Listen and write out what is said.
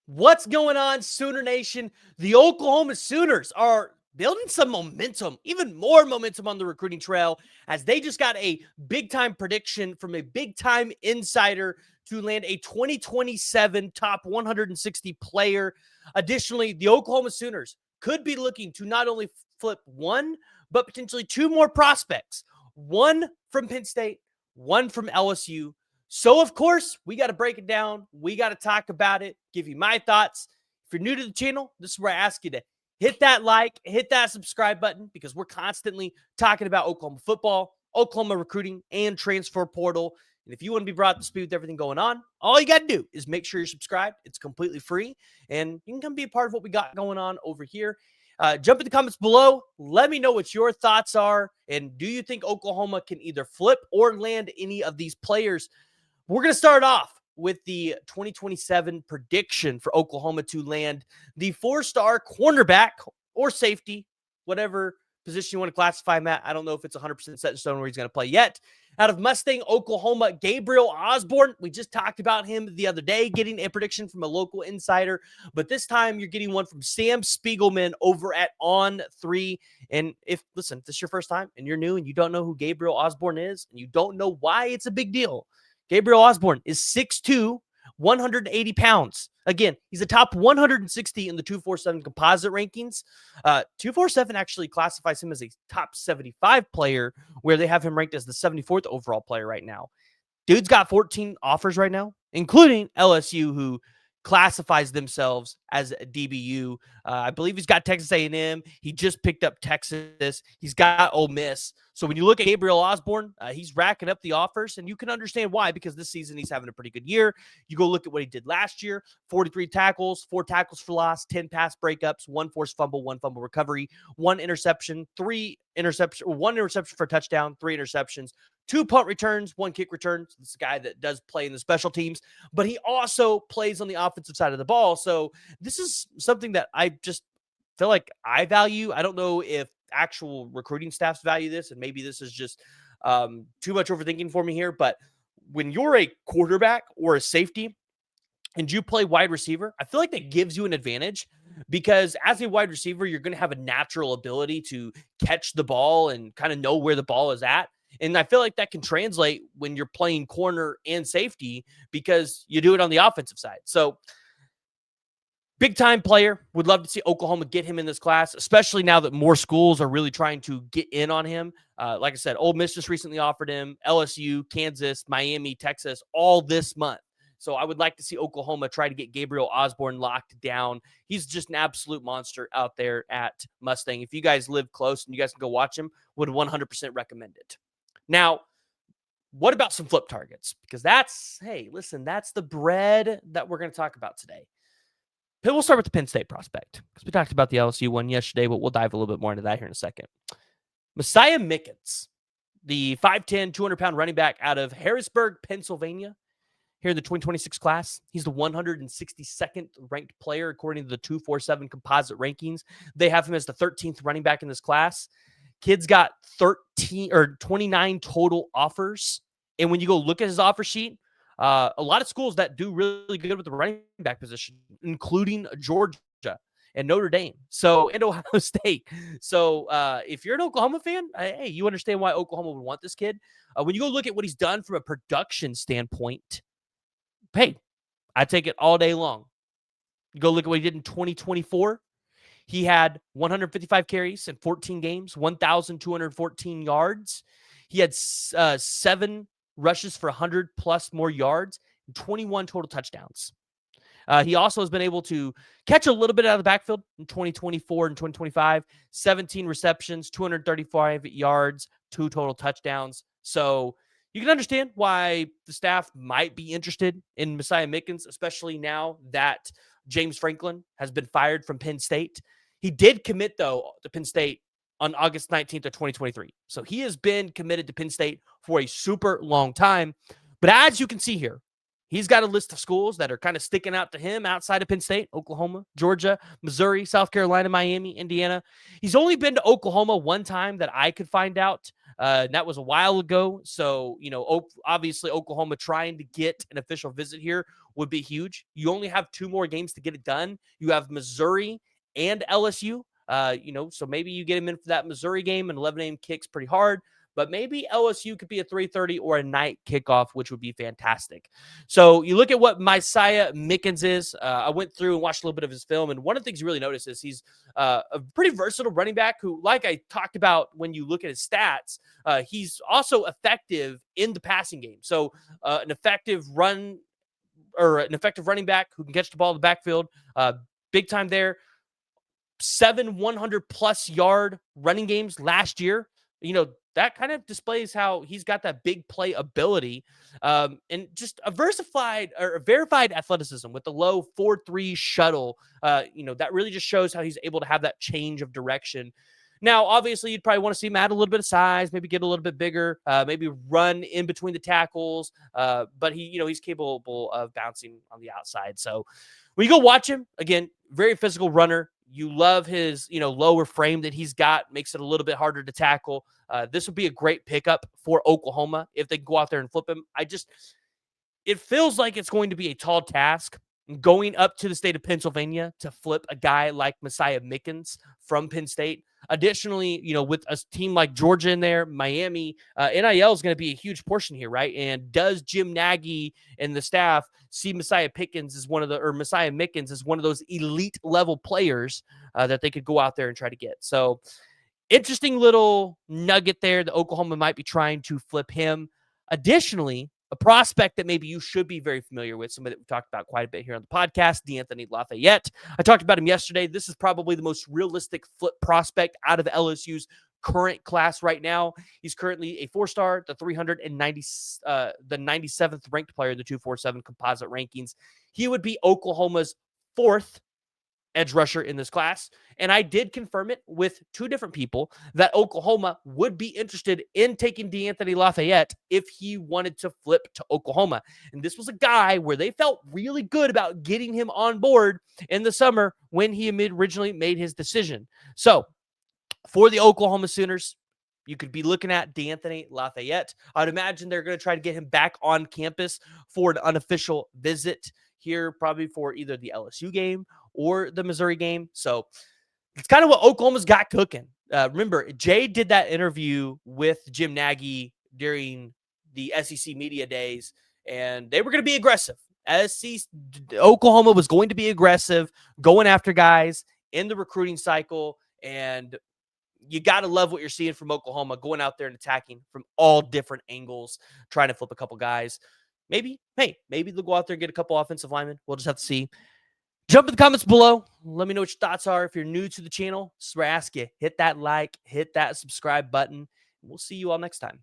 What's going on, Sooner Nation? The Oklahoma Sooners are building some momentum, even more momentum on the recruiting trail, as they just got a big-time prediction from a big-time insider to land a 2027 top 160 player. Additionally, the Oklahoma Sooners could be looking to not only flip one, but potentially two more prospects, one from Penn State, one from LSU. So, of course, we got to break it down. We got to talk about it, give you my thoughts. If you're new to the channel, this is where I ask you to hit that like, hit that subscribe button, because we're constantly talking about Oklahoma football, Oklahoma recruiting, and transfer portal. And if you want to be brought up to speed with everything going on, all you got to do is make sure you're subscribed. It's completely free, and you can come be a part of what we got going on over here. Jump in the comments below. Let me know what your thoughts are. And do you think Oklahoma can either flip or land any of these players? We're going to start off with the 2027 prediction for Oklahoma to land the 4-star cornerback or safety, whatever position you want to classify him at. I don't know if it's 100% set in stone where he's going to play yet. Out of Mustang, Oklahoma, Gabriel Osborne. We just talked about him the other day, getting a prediction from a local insider, but this time you're getting one from Sam Spiegelman over at On3. And if this is your first time and you're new and you don't know who Gabriel Osborne is and you don't know why it's a big deal, Gabriel Osborne is 6'2", 180 pounds. Again, he's a top 160 in the 247 composite rankings. 247 actually classifies him as a top 75 player, where they have him ranked as the 74th overall player right now. Dude's got 14 offers right now, including LSU, who classifies themselves as a DBU. I believe he's got Texas A&M. He just picked up Texas. He's got Ole Miss. So when you look at Gabriel Osborne, he's racking up the offers, and you can understand why, because this season he's having a pretty good year. You go look at what he did last year: 43 tackles, 4 tackles for loss, 10 pass breakups, 1 forced fumble, 1 fumble recovery, 1 interception, 1 interception for a touchdown, 3 interceptions, 2 punt returns, 1 kick return. So this is a guy that does play in the special teams, but he also plays on the offensive side of the ball. So this is something that I just feel like I value. I don't know if actual recruiting staffs value this, and maybe this is just too much overthinking for me here. But when you're a quarterback or a safety and you play wide receiver, I feel like that gives you an advantage, because as a wide receiver, you're going to have a natural ability to catch the ball and kind of know where the ball is at. And I feel like that can translate when you're playing corner and safety, because you do it on the offensive side. So big time player. Would love to see Oklahoma get him in this class, especially now that more schools are really trying to get in on him. Like I said, Ole Miss just recently offered him, LSU, Kansas, Miami, Texas, all this month. So I would like to see Oklahoma try to get Gabriel Osborne locked down. He's just an absolute monster out there at Mustang. If you guys live close and you guys can go watch him, would 100% recommend it. Now, what about some flip targets? Because that's the bread that we're going to talk about today. We'll start with the Penn State prospect, because we talked about the LSU one yesterday, but we'll dive a little bit more into that here in a second. Messiah Mickens, the 5'10", 200-pound running back out of Harrisburg, Pennsylvania, here in the 2026 class. He's the 162nd ranked player according to the 247 composite rankings. They have him as the 13th running back in this class. Kid's got 29 total offers. And when you go look at his offer sheet, a lot of schools that do really good with the running back position, including Georgia and Notre Dame, and Ohio State. So if you're an Oklahoma fan, hey, you understand why Oklahoma would want this kid. When you go look at what he's done from a production standpoint, hey, I take it all day long. You go look at what he did in 2024. He had 155 carries in 14 games, 1,214 yards. He had 7 rushes for 100+ more yards, and 21 total touchdowns. He also has been able to catch a little bit out of the backfield in 2024 and 2025, 17 receptions, 235 yards, 2 total touchdowns. So you can understand why the staff might be interested in Messiah Mickens, especially now that James Franklin has been fired from Penn State. He did commit, though, to Penn State on August 19th of 2023. So he has been committed to Penn State for a super long time. But as you can see here, he's got a list of schools that are kind of sticking out to him outside of Penn State: Oklahoma, Georgia, Missouri, South Carolina, Miami, Indiana. He's only been to Oklahoma one time that I could find out. And that was a while ago. So, obviously Oklahoma trying to get an official visit here would be huge. You only have 2 more games to get it done. You have Missouri and LSU. So maybe you get him in for that Missouri game, and 11 a.m. kicks pretty hard. But maybe LSU could be a 3:30 or a night kickoff, which would be fantastic. So you look at what Messiah Mickens is. I went through and watched a little bit of his film, and one of the things you really notice is he's a pretty versatile running back who, like I talked about when you look at his stats, he's also effective in the passing game. So an effective running back who can catch the ball in the backfield, big time there. 7 100+ yard running games last year. That kind of displays how he's got that big play ability, and just a verified athleticism with the low 4.3 shuttle. That really just shows how he's able to have that change of direction. Now, obviously, you'd probably want to see him add a little bit of size, maybe get a little bit bigger, maybe run in between the tackles. But he's capable of bouncing on the outside. So when you go watch him, again, very physical runner. You love his, lower frame that he's got, makes it a little bit harder to tackle. This would be a great pickup for Oklahoma if they go out there and flip him. It feels like it's going to be a tall task going up to the state of Pennsylvania to flip a guy like Messiah Mickens from Penn State. Additionally, with a team like Georgia in there, Miami, NIL is going to be a huge portion here, right? And does Jim Nagy and the staff see Messiah Mickens as one of those elite level players that they could go out there and try to get? So interesting little nugget there that Oklahoma might be trying to flip him. Additionally, a prospect that maybe you should be very familiar with, somebody that we've talked about quite a bit here on the podcast, DeAnthony Lafayette. I talked about him yesterday. This is probably the most realistic flip prospect out of LSU's current class right now. He's currently a 4-star, the 97th ranked player in the 247 composite rankings. He would be Oklahoma's 4th edge rusher in this class. And I did confirm it with 2 different people that Oklahoma would be interested in taking DeAnthony Lafayette if he wanted to flip to Oklahoma. And this was a guy where they felt really good about getting him on board in the summer when he originally made his decision. So for the Oklahoma Sooners, you could be looking at DeAnthony Lafayette. I'd imagine they're going to try to get him back on campus for an unofficial visit here, probably for either the LSU game or the Missouri game. So it's kind of what Oklahoma's got cooking. Remember, Jay did that interview with Jim Nagy during the SEC media days, and they were going to be aggressive. Oklahoma was going to be aggressive, going after guys in the recruiting cycle, and you got to love what you're seeing from Oklahoma, going out there and attacking from all different angles, trying to flip a couple guys. Maybe they'll go out there and get a couple offensive linemen. We'll just have to see. Jump in the comments below. Let me know what your thoughts are. If you're new to the channel, just ask you, hit that like, hit that subscribe button. We'll see you all next time.